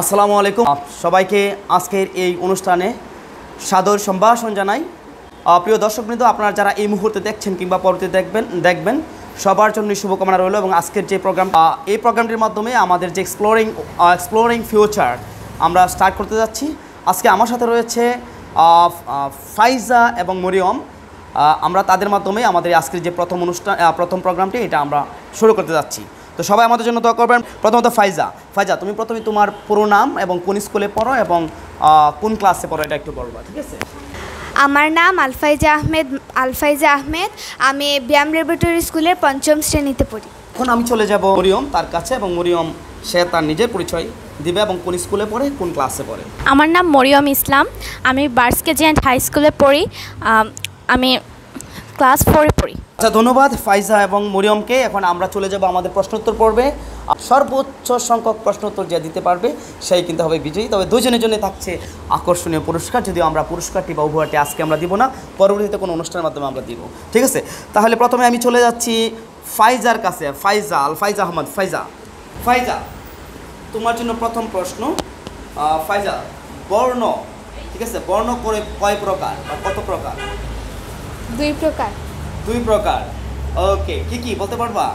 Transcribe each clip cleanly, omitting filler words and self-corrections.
আসসালামু আলাইকুম সবাইকে আজকের এই অনুষ্ঠানে সাদর সম্ভাষণ জানাই। প্রিয় দর্শকবৃন্দ, আপনারা যারা এই মুহূর্তে দেখছেন কিংবা পরবর্তীতে দেখবেন সবার জন্য শুভকামনা রইল। এবং আজকের যে এই প্রোগ্রামটির মাধ্যমে আমাদের যে এক্সপ্লোরিং ফিউচার আমরা স্টার্ট করতে যাচ্ছি। আজকে আমার সাথে রয়েছে ফাইজা এবং মরিয়ম। আমরা তাদের মাধ্যমে আমাদের আজকের যে প্রথম প্রোগ্রামটি এটা আমরা শুরু করতে যাচ্ছি। তো সবাই আমাদের জন্য দোয়া করবেন। প্রথমত ফাইজা, তুমি প্রথমে তোমার পুরো নাম এবং কোন স্কুলে পড়ো এবং কোন ক্লাসে পড়ো এটা একটু বলবা, ঠিক আছে? আমার নাম আলফাইজা আহমেদ। আমি ব্যায়াম ল্যাবরেটরি স্কুলের ৫ম শ্রেণীতে পড়ি। এখন আমি চলে যাব মরিয়ম তার কাছে, এবং মরিয়ম সে তার নিজের পরিচয় দিবে এবং কোন স্কুলে পড়ে, কোন ক্লাসে পড়ে। আমার নাম মরিয়ম ইসলাম। আমি বার্স কেজি অ্যান্ড হাই স্কুলে পড়ি। আমি ক্লাস 4-এ পড়ি। আচ্ছা, ধন্যবাদ ফাইজা এবং মরিয়মকে। এখন আমরা চলে যাব আমাদের প্রশ্নোত্তর পর্বে। সর্বোচ্চ সংখ্যক প্রশ্নোত্তর যে দিতে পারবে সেই কিন্তু হবে বিজয়ী। তবে দুজনের জন্য থাকছে আকর্ষণীয় পুরস্কার, যদিও আমরা পুরস্কারটি বা উপহারটি আজকে আমরা দিব না, পরবর্তীতে কোনো অনুষ্ঠানের মাধ্যমে আমরা দিব, ঠিক আছে? তাহলে প্রথমে আমি চলে যাচ্ছি ফাইজার কাছে। আলফাইজা আহমদ। ফাইজা, তোমার জন্য প্রথম প্রশ্ন। ফাইজা, বর্ণ, ঠিক আছে, বর্ণ করে কয় প্রকার বা কত প্রকার? 2 প্রকার। ওকে, কি বলতে পারবা?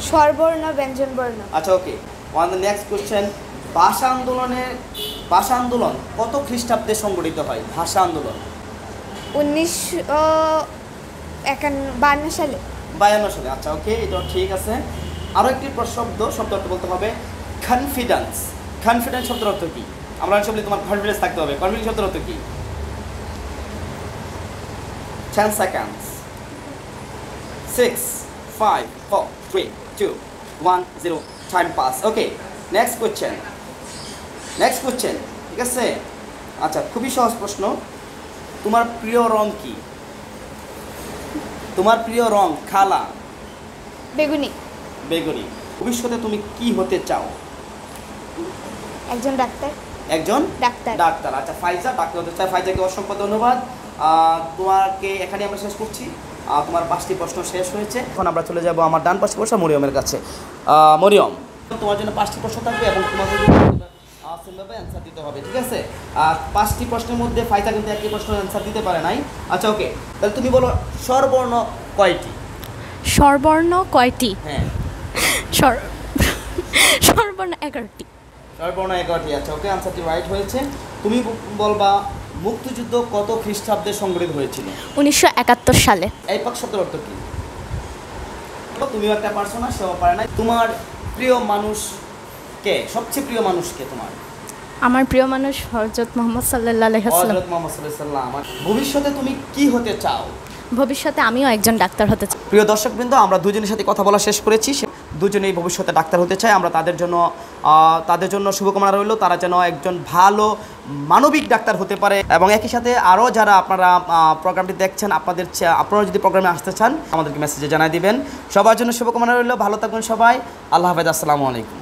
স্বরবর্ণ, ব্যঞ্জনবর্ণ। আচ্ছা, ওকে। ওয়ান দ্য নেক্সট কোশ্চেন, ভাষা আন্দোলন কত খ্রিস্টাব্দে সংগঠিত হয়? ভাষা আন্দোলন 1952 সালে। 52 সালে। আচ্ছা, ওকে, এটা ঠিক আছে। আরও একটি শব্দটা বলতে হবে, কনফিডেন্স শব্দের অর্থ কি? আমরা সবই তোমার কনফিডেন্স থাকতে হবে। কনফিডেন্স শব্দের অর্থ কি? 10 seconds. 6, 5, 4, 3, 2, 1, 0. Time pass. Okay. Next question. ঠিক আছে? আচ্ছা, খুবই সহজ প্রশ্ন। তোমার প্রিয় রং কি? তোমার প্রিয় রং খালা? বেগুনি। ভবিষ্যতে তুমি কি হতে চাও? একজন ডাক্তার। ডাক্তার। আচ্ছা, ফাইজা ডাক্তার হতে চায়। ফাইজাকে অসংখ্য ধন্যবাদ। তোমাকে এখানে আমরা শেষ করছি। তোমার 5টি প্রশ্ন শেষ হয়েছে। এখন আমরা চলে যাব আমার ডান পাশে বসা মরিয়মের কাছে। মরিয়ম, তোমার জন্য 5টি প্রশ্ন থাকবে এবং তোমাকে সুন্দরভাবে অ্যান্সার দিতে হবে, ঠিক আছে? 5টি প্রশ্নের মধ্যে ফাইজা কিন্তু একটি প্রশ্ন অ্যান্সার দিতে পারে নাই। আচ্ছা, ওকে, তাহলে তুমি বলো স্বরবর্ণ কয়টি? স্বরবর্ণ কয়টি? হ্যাঁ, স্বরবর্ণ 11টি। আচ্ছা, ওকে, অ্যান্সারটি রাইট হয়েছে। তুমি বলবা মুক্তিযুদ্ধ কত খ্রিস্টাব্দে সংগঠিত হয়েছিল? 1971 সালে। এই পাক শব্দের অর্থ কি? তুমিও একটা পারছো না, সেও পারে না। তোমার প্রিয় মানুষ কে? সবচেয়ে প্রিয় মানুষ কে তোমার? আমার প্রিয় মানুষ হযরত মুহাম্মদ সাল্লাল্লাহু আলাইহি ওয়াসাল্লাম। ভবিষ্যতে তুমি কি হতে চাও? ভবিষ্যতে আমিও একজন ডাক্তার হতে চাই। প্রিয় দর্শকবৃন্দ, আমরা দুজনের সাথে কথা বলা শেষ করেছি। দুজনেই ভবিষ্যতে ডাক্তার হতে চায়। আমরা তাদের জন্য শুভকামনা রইল, তারা যেন একজন ভালো মানবিক ডাক্তার হতে পারে। এবং একই সাথে আরও যারা আপনারা প্রোগ্রামটি দেখছেন, আপনারা যদি প্রোগ্রামে আসতে চান আমাদেরকে মেসেজে জানাই দিবেন। সবার জন্য শুভকামনা রইল। ভালো থাকবেন সবাই। আল্লাহ হাফেজ। আসসালামু আলাইকুম।